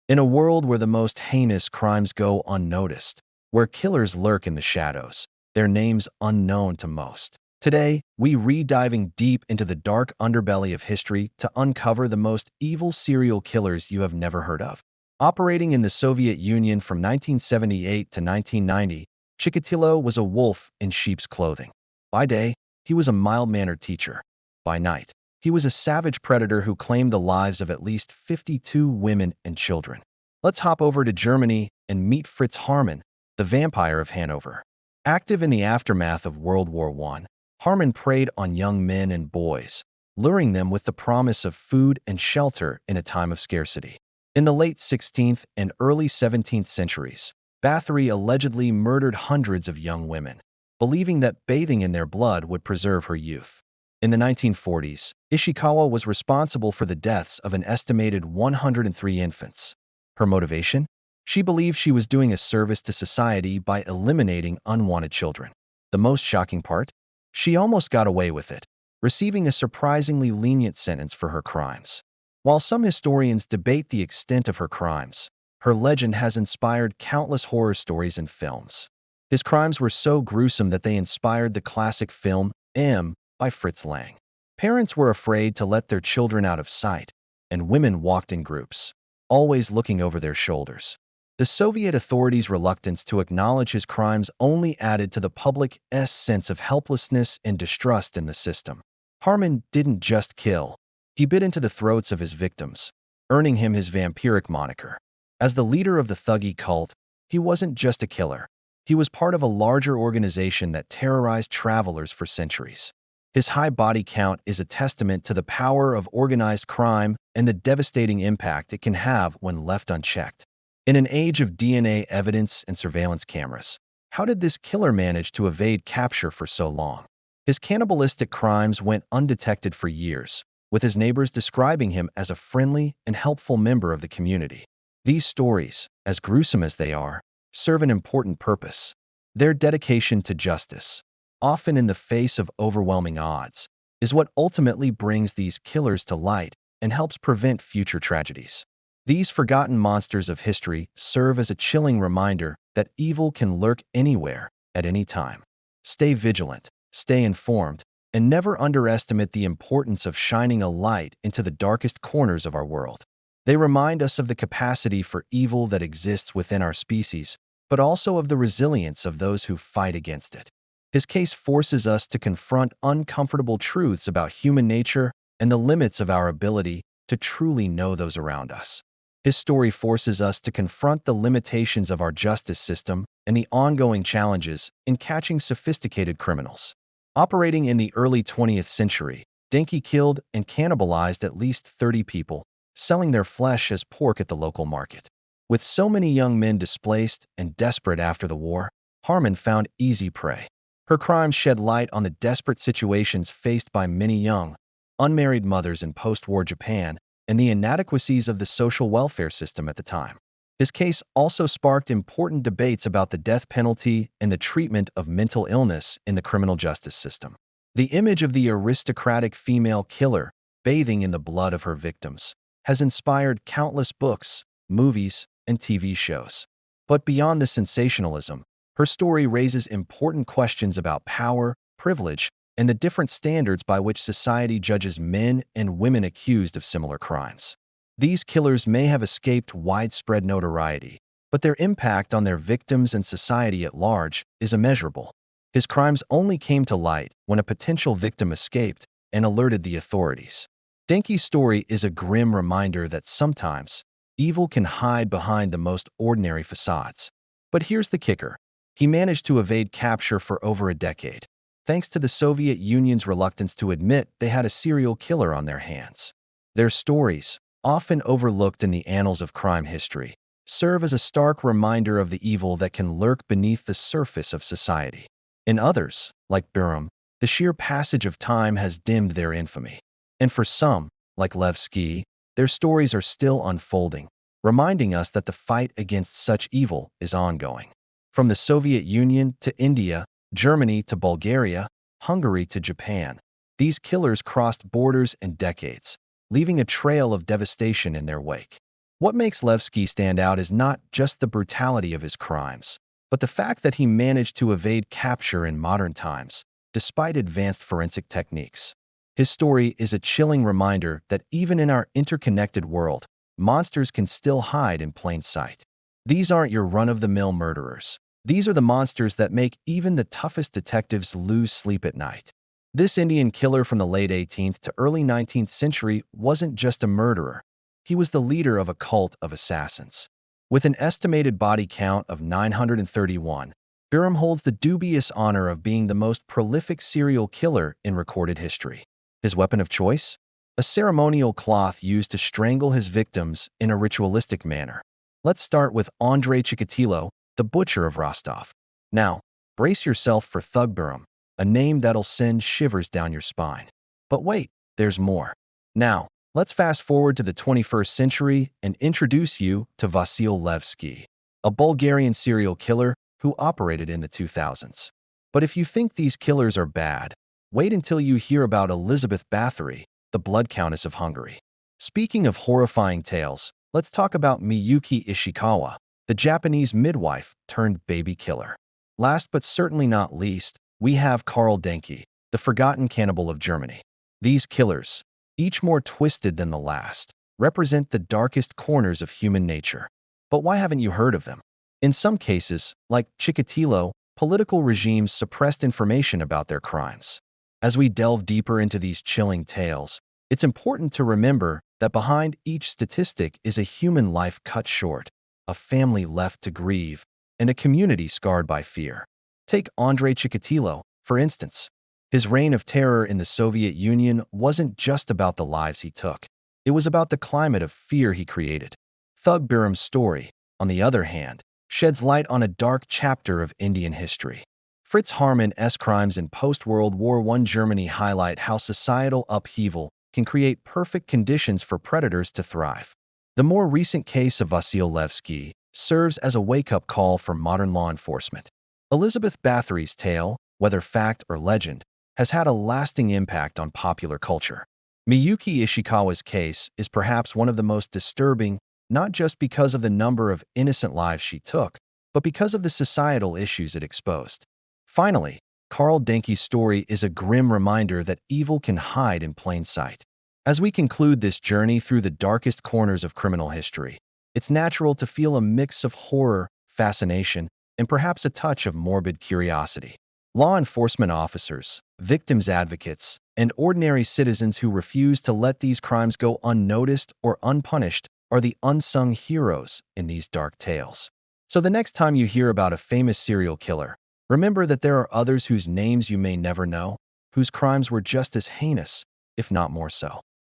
In a world where the most heinous crimes go unnoticed, where killers lurk in the shadows, their names unknown to most. Today, we re-diving deep into the dark underbelly of history to uncover the most evil serial killers you have never heard of. Operating in the Soviet Union from 1978 to 1990, Chikatilo was a wolf in sheep's clothing. By day, he was a mild-mannered teacher. By night, he was a savage predator who claimed the lives of at least 52 women and children. Let's hop over to Germany and meet Fritz Harman, the vampire of Hanover. Active in the aftermath of World War I, Harman preyed on young men and boys, luring them with the promise of food and shelter in a time of scarcity. In the late 16th and early 17th centuries, Bathory allegedly murdered hundreds of young women, believing that bathing in their blood would preserve her youth. In the 1940s, Ishikawa was responsible for the deaths of an estimated 103 infants. Her motivation? She believed she was doing a service to society by eliminating unwanted children. The most shocking part? She almost got away with it, receiving a surprisingly lenient sentence for her crimes. While some historians debate the extent of her crimes, her legend has inspired countless horror stories and films. His crimes were so gruesome that they inspired the classic film M by Fritz Lang. Parents were afraid to let their children out of sight, and women walked in groups, always looking over their shoulders. The Soviet authorities' reluctance to acknowledge his crimes only added to the public's sense of helplessness and distrust in the system. Harman didn't just kill. He bit into the throats of his victims, earning him his vampiric moniker. As the leader of the Thuggee cult, he wasn't just a killer. He was part of a larger organization that terrorized travelers for centuries. His high body count is a testament to the power of organized crime and the devastating impact it can have when left unchecked. In an age of DNA evidence and surveillance cameras, how did this killer manage to evade capture for so long? His cannibalistic crimes went undetected for years, with his neighbors describing him as a friendly and helpful member of the community. These stories, as gruesome as they are, serve an important purpose. Their dedication to justice, often in the face of overwhelming odds, is what ultimately brings these killers to light and helps prevent future tragedies. These forgotten monsters of history serve as a chilling reminder that evil can lurk anywhere, at any time. Stay vigilant, stay informed, and never underestimate the importance of shining a light into the darkest corners of our world. They remind us of the capacity for evil that exists within our species, but also of the resilience of those who fight against it. His case forces us to confront uncomfortable truths about human nature and the limits of our ability to truly know those around us. His story forces us to confront the limitations of our justice system and the ongoing challenges in catching sophisticated criminals. Operating in the early 20th century, Denki killed and cannibalized at least 30 people, selling their flesh as pork at the local market. With so many young men displaced and desperate after the war, Harman found easy prey. Her crimes shed light on the desperate situations faced by many young, unmarried mothers in post-war Japan and the inadequacies of the social welfare system at the time. His case also sparked important debates about the death penalty and the treatment of mental illness in the criminal justice system. The image of the aristocratic female killer bathing in the blood of her victims has inspired countless books, movies, and TV shows. But beyond the sensationalism, her story raises important questions about power, privilege, and the different standards by which society judges men and women accused of similar crimes. These killers may have escaped widespread notoriety, but their impact on their victims and society at large is immeasurable. His crimes only came to light when a potential victim escaped and alerted the authorities. Denki's story is a grim reminder that sometimes evil can hide behind the most ordinary facades. But here's the kicker. He managed to evade capture for over a decade, thanks to the Soviet Union's reluctance to admit they had a serial killer on their hands. Their stories, often overlooked in the annals of crime history, serve as a stark reminder of the evil that can lurk beneath the surface of society. In others, like Biram, the sheer passage of time has dimmed their infamy. And for some, like Levski, their stories are still unfolding, reminding us that the fight against such evil is ongoing. From the Soviet Union to India, Germany to Bulgaria, Hungary to Japan, these killers crossed borders and decades, leaving a trail of devastation in their wake. What makes Levski stand out is not just the brutality of his crimes, but the fact that he managed to evade capture in modern times, despite advanced forensic techniques. His story is a chilling reminder that even in our interconnected world, monsters can still hide in plain sight. These aren't your run-of-the-mill murderers. These are the monsters that make even the toughest detectives lose sleep at night. This Indian killer from the late 18th to early 19th century wasn't just a murderer. He was the leader of a cult of assassins. With an estimated body count of 931, Biram holds the dubious honor of being the most prolific serial killer in recorded history. His weapon of choice? A ceremonial cloth used to strangle his victims in a ritualistic manner. Let's start with Andrei Chikatilo, the butcher of Rostov. Now, brace yourself for Thug Biram, a name that'll send shivers down your spine. But wait, there's more. Now, let's fast forward to the 21st century and introduce you to Vasil Levski, a Bulgarian serial killer who operated in the 2000s. But if you think these killers are bad, wait until you hear about Elizabeth Bathory, the Blood Countess of Hungary. Speaking of horrifying tales, let's talk about Miyuki Ishikawa, the Japanese midwife turned baby killer. Last but certainly not least, we have Karl Denke, the forgotten cannibal of Germany. These killers, each more twisted than the last, represent the darkest corners of human nature. But why haven't you heard of them? In some cases, like Chikatilo, political regimes suppressed information about their crimes. As we delve deeper into these chilling tales, it's important to remember that behind each statistic is a human life cut short, a family left to grieve, and a community scarred by fear. Take Andrei Chikatilo, for instance. His reign of terror in the Soviet Union wasn't just about the lives he took. It was about the climate of fear he created. Thug Biram's story, on the other hand, sheds light on a dark chapter of Indian history. Fritz Haarmann's crimes in post-World War I Germany highlight how societal upheaval can create perfect conditions for predators to thrive. The more recent case of Vasil Levski serves as a wake-up call for modern law enforcement. Elizabeth Bathory's tale, whether fact or legend, has had a lasting impact on popular culture. Miyuki Ishikawa's case is perhaps one of the most disturbing, not just because of the number of innocent lives she took, but because of the societal issues it exposed. Finally, Karl Denke's story is a grim reminder that evil can hide in plain sight. As we conclude this journey through the darkest corners of criminal history, it's natural to feel a mix of horror, fascination, and perhaps a touch of morbid curiosity. Law enforcement officers, victims' advocates, and ordinary citizens who refuse to let these crimes go unnoticed or unpunished are the unsung heroes in these dark tales. So the next time you hear about a famous serial killer, remember that there are others whose names you may never know, whose crimes were just as heinous, if not more so.